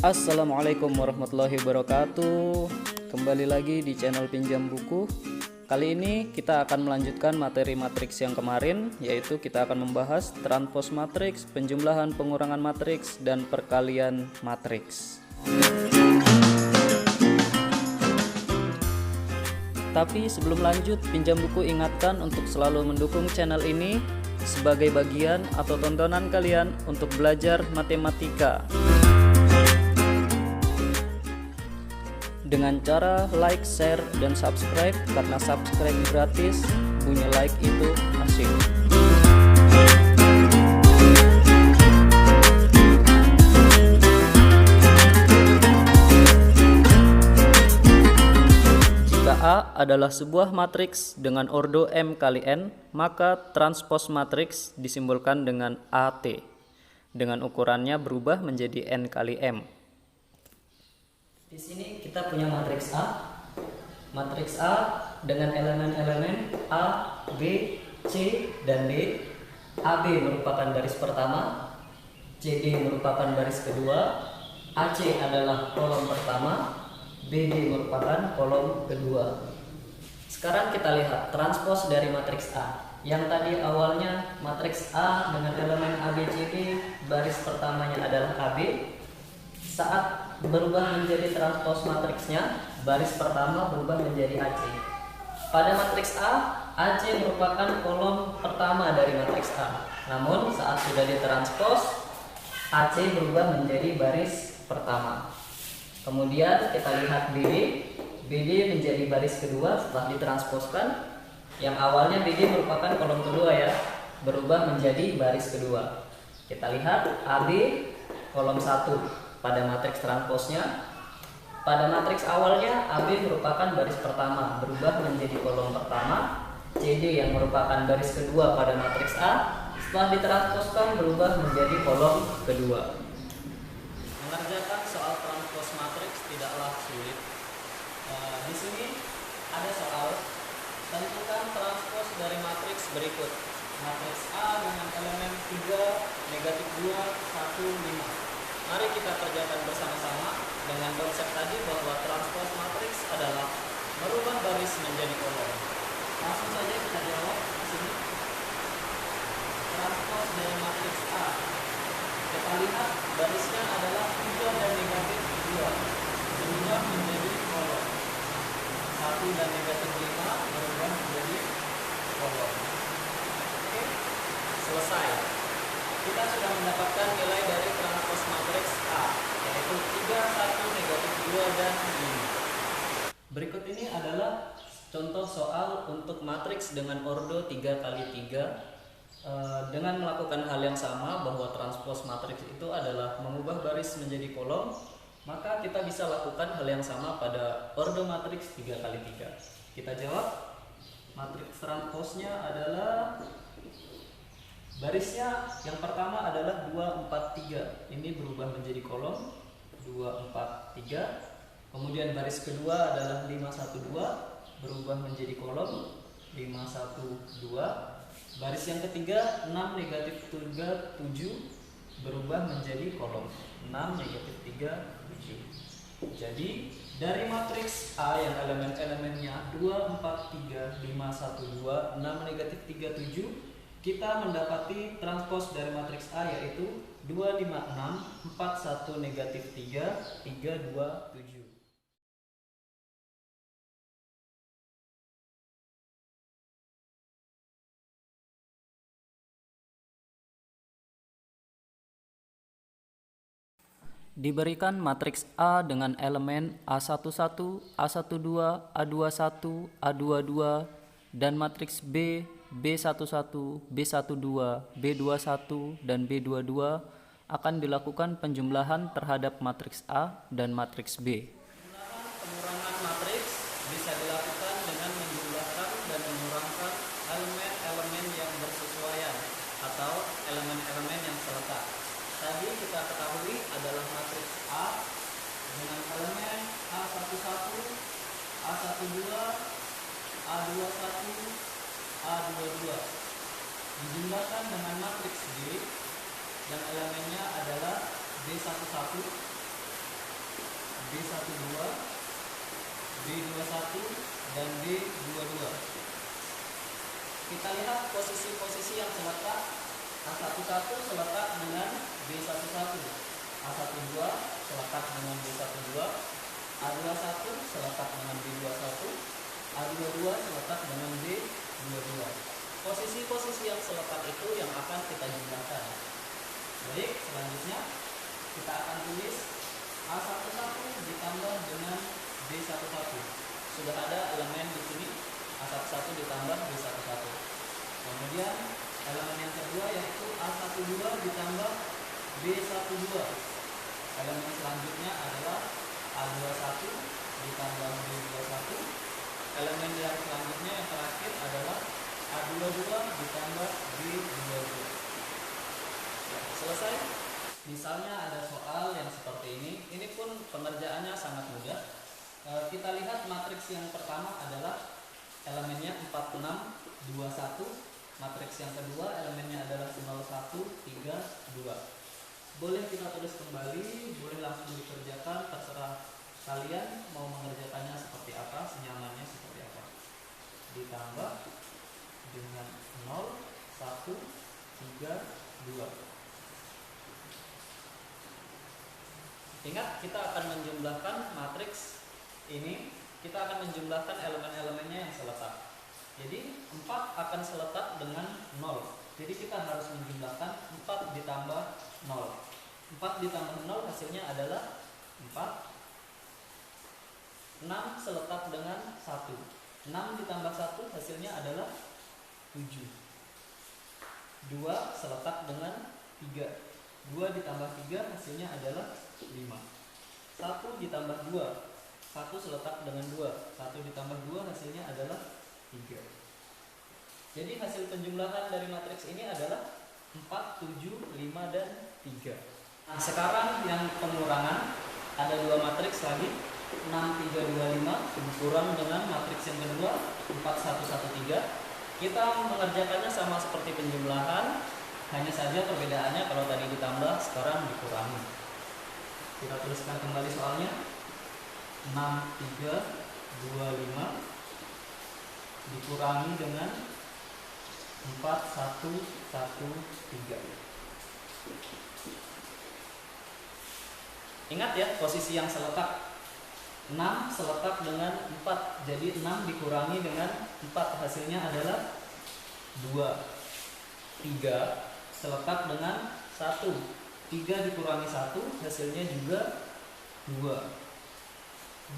Assalamualaikum warahmatullahi wabarakatuh. Kembali lagi di channel Pinjam Buku. Kali ini kita akan melanjutkan materi matriks yang kemarin, yaitu kita akan membahas transpose matriks, penjumlahan pengurangan matriks, dan perkalian matriks. Tapi sebelum lanjut, Pinjam Buku ingatkan untuk selalu mendukung channel ini sebagai bagian atau tontonan kalian untuk belajar matematika dengan cara like, share, dan subscribe, karena subscribe gratis, punya like itu asik. Jika A adalah sebuah matriks dengan ordo M kali N, maka transpose matriks disimbolkan dengan AT, dengan ukurannya berubah menjadi N kali M. Di sini kita punya matriks A. Matriks A dengan elemen-elemen A, B, C, dan D. AB merupakan baris pertama, CD merupakan baris kedua, AC adalah kolom pertama, BD merupakan kolom kedua. Sekarang kita lihat transpose dari matriks A. Yang tadi awalnya matriks A dengan elemen ABCD, baris pertamanya adalah AB. Saat berubah menjadi transpose matriksnya, baris pertama berubah menjadi AC. Pada matriks A, AC merupakan kolom pertama dari matriks A. Namun saat sudah ditranspose, AC berubah menjadi baris pertama. Kemudian kita lihat BD. BD menjadi baris kedua setelah ditransposkan. Yang awalnya BD merupakan kolom kedua ya, berubah menjadi baris kedua. Kita lihat AB kolom 1 pada matriks transposnya. Pada matriks awalnya AB merupakan baris pertama, berubah menjadi kolom pertama. CD yang merupakan baris kedua pada matriks A, setelah ditransposkan berubah menjadi kolom kedua. Mengerjakan soal transpose matriks tidaklah sulit. Di sini ada soal, tentukan transpose dari matriks berikut. Matriks A dengan elemen 3, negatif 2, 1, 5. Mari kita kerjakan bersama-sama dengan konsep tadi bahwa transpose matriks adalah merubah baris menjadi kolom. Langsung saja kita jawab di sini. Transpose dari matriks A. Kita lihat barisnya adalah 3 dan negatif 2, berubah menjadi kolom. 1 dan negatif 5 berubah menjadi kolom. Oke, selesai. Kita sudah mendapatkan nilai dari transpose matriks A, yaitu 3, 1, negatif 2, dan 5. Berikut ini adalah contoh soal untuk matriks dengan ordo 3 kali 3. Dengan melakukan hal yang sama, bahwa transpose matriks itu adalah mengubah baris menjadi kolom, maka kita bisa lakukan hal yang sama pada ordo matriks 3 kali 3. Kita jawab. Matriks transposenya adalah barisnya yang pertama adalah 2, 4, 3. Ini berubah menjadi kolom 2, 4, 3. Kemudian baris kedua adalah 5, 1, 2, berubah menjadi kolom 5, 1, 2. Baris yang ketiga 6, negatif 3, 7, berubah menjadi kolom 6, negatif 3, 7. Jadi dari matriks A yang elemen-elemennya 2, 4, 3, 5, 1, 2, 6, negatif 3, 7, kita mendapati transpose dari matriks A yaitu 2, 5, 6, 4, 1, negatif 3, 3, 2, 7. Diberikan matriks A dengan elemen A11, A12, A21, A22, dan matriks B, B11, B12, B21, dan B22, akan dilakukan penjumlahan terhadap matriks A dan matriks B. Pengurangan matriks bisa dilakukan dengan menjumlahkan dan mengurangkan elemen-elemen yang bersesuaian atau elemen-elemen yang seletak. Tadi kita ketahui adalah matriks A dengan elemen A11, A12, A21, A22 dijumlahkan dengan matriks B yang elemennya adalah B11, B12, B21, dan B22. Kita lihat posisi-posisi yang seletak. A11 seletak dengan B11, A12 seletak dengan B12, A21 seletak dengan B21, A22 seletak dengan B22. Posisi-posisi yang seletak itu yang akan kita jumlahkan. Baik, selanjutnya kita akan tulis A11 ditambah dengan B11. Sudah ada elemen di sini, A11 ditambah B11. Kemudian elemen yang kedua yaitu A12 ditambah B12. Elemen selanjutnya adalah A21 ditambah B21. Elemen yang selanjutnya yang terakhir adalah A22 ditambah B22. Ya, selesai. Misalnya ada soal yang seperti ini. Ini pun pengerjaannya sangat mudah. Kita lihat matriks yang pertama adalah elemennya 4, 6, 2, 1. Matriks yang kedua elemennya adalah 0, 1, 3, 2. Boleh kita tulis kembali, boleh langsung dikerjakan, terserah kalian mau mengerjakannya seperti apa, senyamannya seperti apa. Ditambah dengan 0, 1, 3, 2. Ingat, kita akan menjumlahkan matriks ini, kita akan menjumlahkan elemen-elemennya yang seletak. Jadi 4 akan seletak dengan 0. Jadi kita harus menjumlahkan 4 ditambah 0. 4 ditambah 0 hasilnya adalah 4. 6 seletak dengan 1. 6 ditambah 1 hasilnya adalah 7. 2 seletak dengan 3. 2 ditambah 3 hasilnya adalah 5. 1 ditambah 2. 1 seletak dengan 2. 1 ditambah 2 hasilnya adalah 3. Jadi hasil penjumlahan dari matriks ini adalah 4, 7, 5, dan 3. Nah, sekarang yang pengurangan ada 2 matriks lagi, 6, 3, 2, 5 kurang dengan matriks yang kedua 4, 1, 1, 3. Kita mengerjakannya sama seperti penjumlahan, hanya saja perbedaannya kalau tadi ditambah, sekarang dikurangi. Kita tuliskan kembali soalnya. 6, 3, 2, 5 dikurangi dengan 4, 1, 1, 3. Ingat ya posisi yang seletak. 6 seletak dengan 4. Jadi 6 dikurangi dengan 4 hasilnya adalah 2. 3 seletak dengan 1. 3 dikurangi 1 hasilnya juga 2.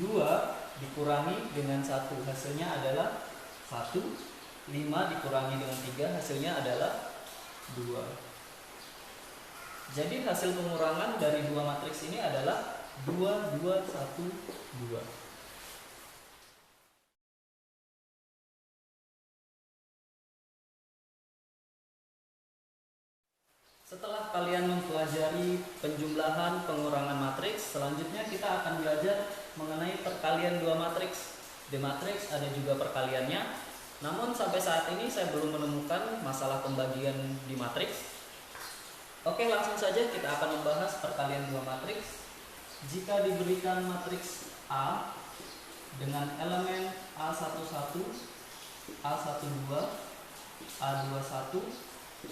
2 dikurangi dengan 1 hasilnya adalah 1. 5 dikurangi dengan 3 hasilnya adalah 2. Jadi hasil pengurangan dari 2 matriks ini adalah 2, 2, 1, 2. Setelah kalian mempelajari penjumlahan pengurangan matriks, selanjutnya kita akan belajar mengenai perkalian 2 matriks. Di matriks ada juga perkaliannya. Namun sampai saat ini saya belum menemukan masalah pembagian di matriks. Oke, langsung saja kita akan membahas perkalian 2 matriks. Jika diberikan matriks A dengan elemen A11, A12, A21,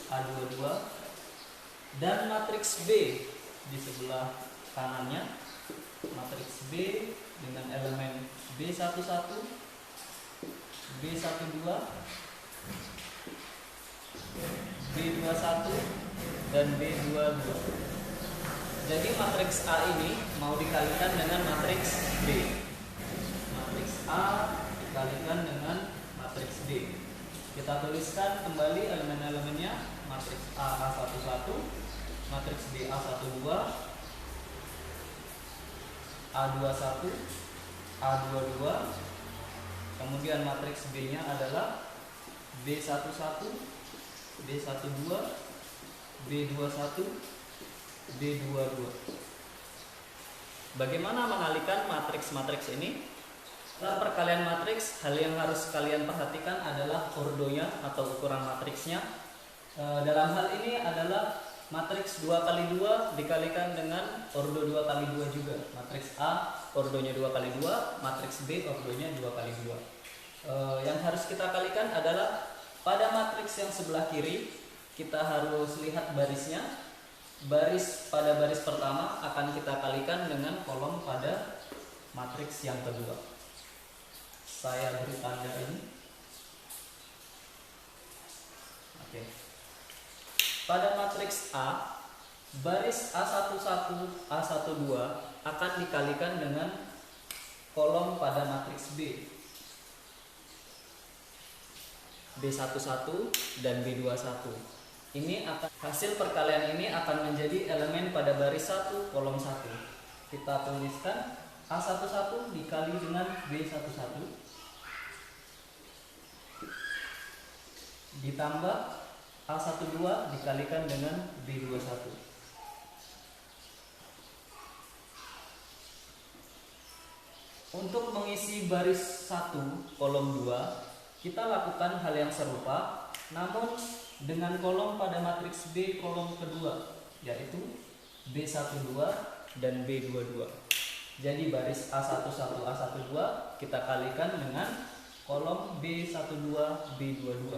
A22 dan matriks B di sebelah kanannya, matriks B dengan elemen B11, B12, B21 dan B22. Jadi matriks A ini mau dikalikan dengan matriks B. Matriks A dikalikan dengan matriks B. Kita tuliskan kembali elemen-elemennya. Matriks A A11, matriks B A12, A21, A22. Kemudian matriks B-nya adalah B11, B12, B21, B22. Bagaimana mengalihkan matriks-matriks ini? Dalam perkalian matriks, hal yang harus kalian perhatikan adalah ordonya atau ukuran matriksnya. Dalam hal ini adalah matriks 2 kali 2 dikalikan dengan ordo 2 kali 2 juga. Matriks A ordonya 2 kali 2, matriks B ordonya 2 kali 2. Yang harus kita kalikan adalah pada matriks yang sebelah kiri kita harus lihat barisnya. Pada baris pertama akan kita kalikan dengan kolom pada matriks yang kedua. Saya beri tanda ini. Oke. Pada matriks A, baris A11, A12 akan dikalikan dengan kolom pada matriks B. B11 dan B21. Hasil perkalian ini akan menjadi elemen pada baris 1 kolom 1. Kita tuliskan A11 dikali dengan B11 ditambah A12 dikalikan dengan B21. Untuk mengisi baris 1 kolom 2, kita lakukan hal yang serupa, namun dengan kolom pada matriks B kolom kedua, yaitu B12 dan B22. Jadi baris A11, A12 kita kalikan dengan kolom B12, B22.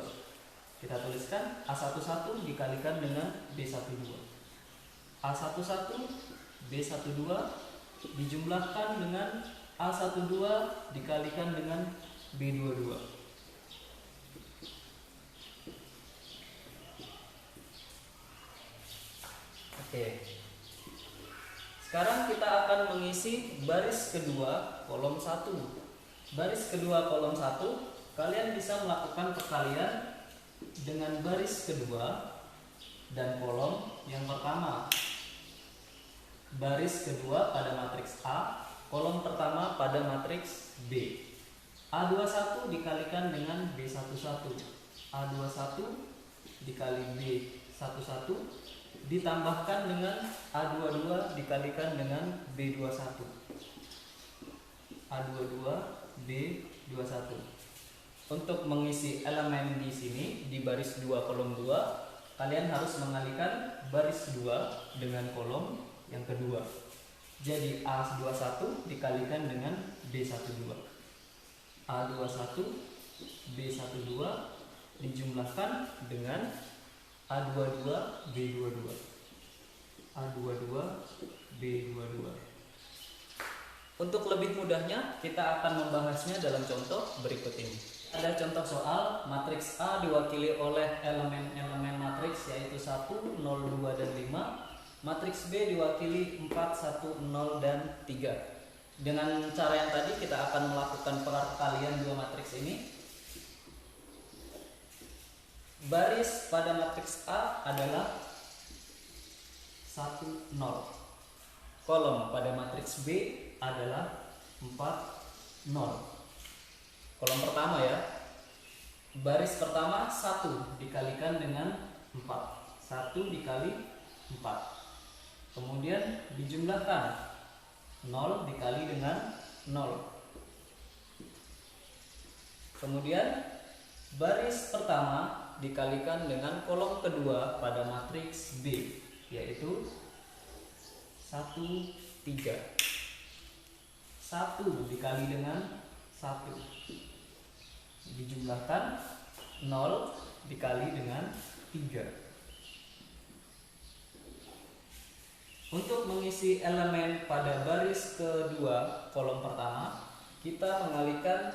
Kita tuliskan A11 dikalikan dengan B12. A11, B12 dijumlahkan dengan A12 dikalikan dengan B22. Oke. Sekarang kita akan mengisi baris kedua kolom 1. Baris kedua kolom 1, kalian bisa melakukan perkalian dengan baris kedua dan kolom yang pertama. Baris kedua pada matriks A, kolom pertama pada matriks B. A21 dikalikan dengan B11. A21 dikali B11 ditambahkan dengan A22 dikalikan dengan B21. A22 B21. Untuk mengisi elemen di sini di baris 2 kolom 2, kalian harus mengalihkan baris 2 dengan kolom yang kedua. Jadi A21 dikalikan dengan B12. A21 B12 dijumlahkan dengan A22 B22. A22 B22. Untuk lebih mudahnya kita akan membahasnya dalam contoh berikut ini. Ada contoh soal matriks A diwakili oleh elemen-elemen matriks yaitu 1, 0, 2, dan 5. Matriks B diwakili 4, 1, 0, dan 3. Dengan cara yang tadi kita akan melakukan perkalian dua matriks ini. Baris pada matriks A adalah 1, 0. Kolom pada matriks B adalah 4, 0. Kolom pertama ya. Baris pertama 1 dikalikan dengan 4. 1 dikali 4. Kemudian dijumlahkan 0 dikali dengan 0. Kemudian baris pertama dikalikan dengan kolom kedua pada matriks B, yaitu 1, 3. 1 dikali dengan 1 dijumlahkan 0 dikali dengan 3. Untuk mengisi elemen pada baris kedua kolom pertama, kita mengalihkan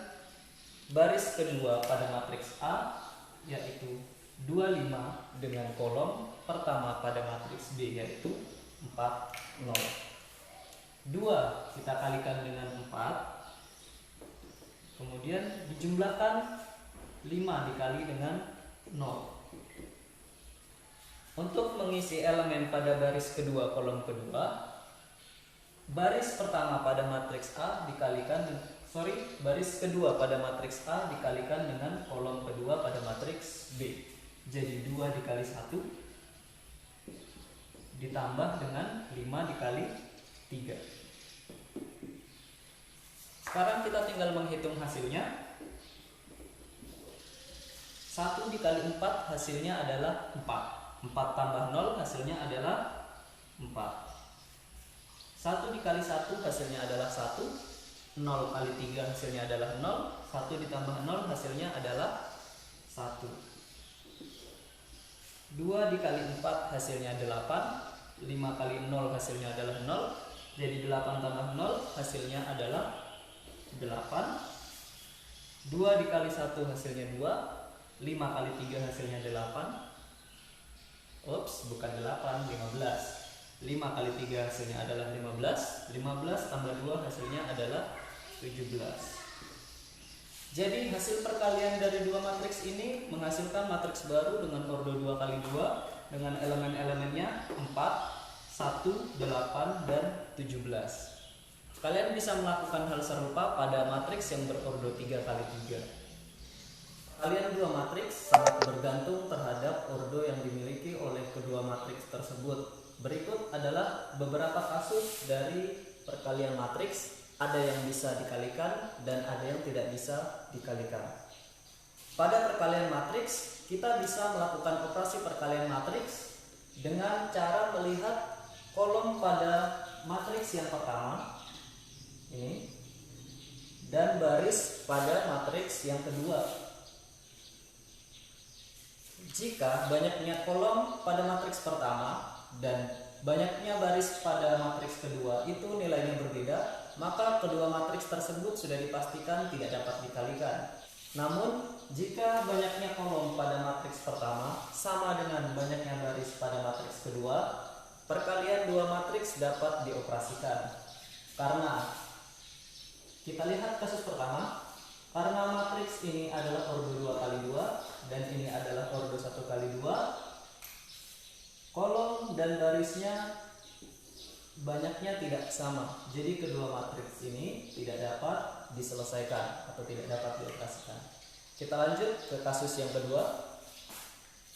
baris kedua pada matriks A, yaitu 25 dengan kolom pertama pada matriks B, yaitu 4, 0. 2 kita kalikan dengan 4, kemudian dijumlahkan 5 dikali dengan 0. Untuk mengisi elemen pada baris kedua kolom kedua, baris pertama pada matriks A baris kedua pada matriks A dikalikan dengan kolom kedua pada matriks B. Jadi 2 dikali 1 ditambah dengan 5 dikali 3. Sekarang kita tinggal menghitung hasilnya. 1 dikali 4 hasilnya adalah 4. 4 tambah 0 hasilnya adalah 4. 1 dikali 1 hasilnya adalah 1. 0 kali 3 hasilnya adalah 0. 1 ditambah 0 hasilnya adalah 1. 2 dikali 4 hasilnya 8. 5 kali 0 hasilnya adalah 0. Jadi 8 tambah 0 hasilnya adalah 8. 2 dikali 1 hasilnya 2. 5 kali 3 hasilnya 8. Ups, bukan 8, 15. 5 kali 3 hasilnya adalah 15. 15 tambah 2 hasilnya adalah 17. Jadi hasil perkalian dari dua matriks ini menghasilkan matriks baru dengan ordo 2 kali 2 dengan elemen-elemennya 4, 1, 8, dan 17. Kalian bisa melakukan hal serupa pada matriks yang berordo 3 kali 3. Kalian dua matriks sangat bergantung terhadap ordo yang dimiliki oleh kedua matriks tersebut. Berikut adalah beberapa kasus dari perkalian matriks. Ada yang bisa dikalikan dan ada yang tidak bisa dikalikan. Pada perkalian matriks, kita bisa melakukan operasi perkalian matriks dengan cara melihat kolom pada matriks yang pertama ini dan baris pada matriks yang kedua. Jika banyaknya kolom pada matriks pertama dan banyaknya baris pada matriks kedua itu nilainya berbeda, maka kedua matriks tersebut sudah dipastikan tidak dapat dikalikan. Namun, jika banyaknya kolom pada matriks pertama sama dengan banyaknya baris pada matriks kedua, perkalian dua matriks dapat dioperasikan. Karena kita lihat kasus pertama, karena matriks ini adalah ordo 2 kali 2 dan ini adalah ordo 1 kali 2, kolom dan barisnya banyaknya tidak sama. Jadi kedua matriks ini tidak dapat diselesaikan atau tidak dapat dioperasikan. Kita lanjut ke kasus yang kedua.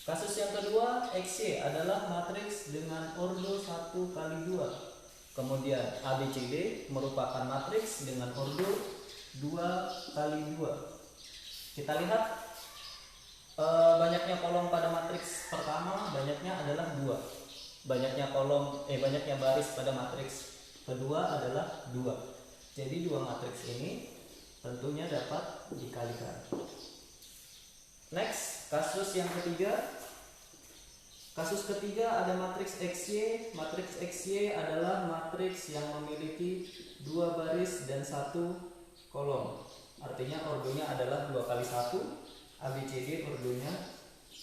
Kasus yang kedua, XY adalah matriks dengan ordo 1 kali 2. Kemudian ABCD merupakan matriks dengan ordo 2 kali 2. Kita lihat banyaknya kolom pada matriks pertama banyaknya adalah 2. Banyaknya baris pada matriks kedua adalah 2. Jadi dua matriks ini tentunya dapat dikalikan. Next, kasus yang ketiga. Kasus ketiga ada matriks XY. Matriks XY adalah matriks yang memiliki 2 baris dan 1 kolom. Artinya ordonya adalah 2 kali 1. ABCD ordonya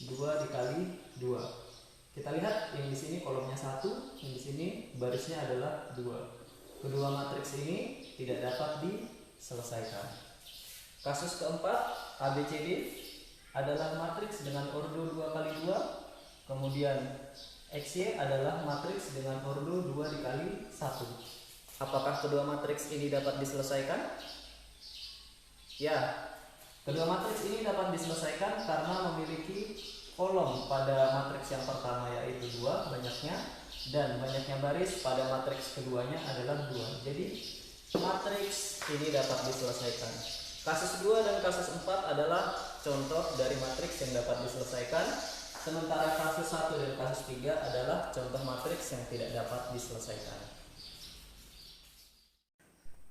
2 dikali 2. Kita lihat yang di sini kolomnya 1, yang di sini barisnya adalah 2. Kedua matriks ini tidak dapat diselesaikan. Kasus keempat, ABCD adalah matriks dengan ordo 2 kali 2. Kemudian XY adalah matriks dengan ordo 2 dikali 1. Apakah kedua matriks ini dapat diselesaikan? Ya, kedua matriks ini dapat diselesaikan karena memiliki kolom pada matriks yang pertama yaitu 2 banyaknya dan banyaknya baris pada matriks keduanya adalah 2. Jadi matriks ini dapat diselesaikan. Kasus 2 dan kasus 4 adalah contoh dari matriks yang dapat diselesaikan. Sementara kasus 1 dan kasus 3 adalah contoh matriks yang tidak dapat diselesaikan.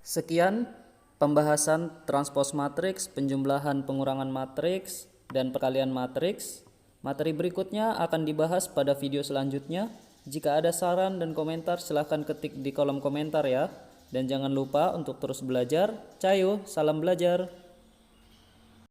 Sekian pembahasan transpos matriks, penjumlahan pengurangan matriks, dan perkalian matriks. Materi berikutnya akan dibahas pada video selanjutnya. Jika ada saran dan komentar silahkan ketik di kolom komentar ya. Dan jangan lupa untuk terus belajar. Cayo, salam belajar.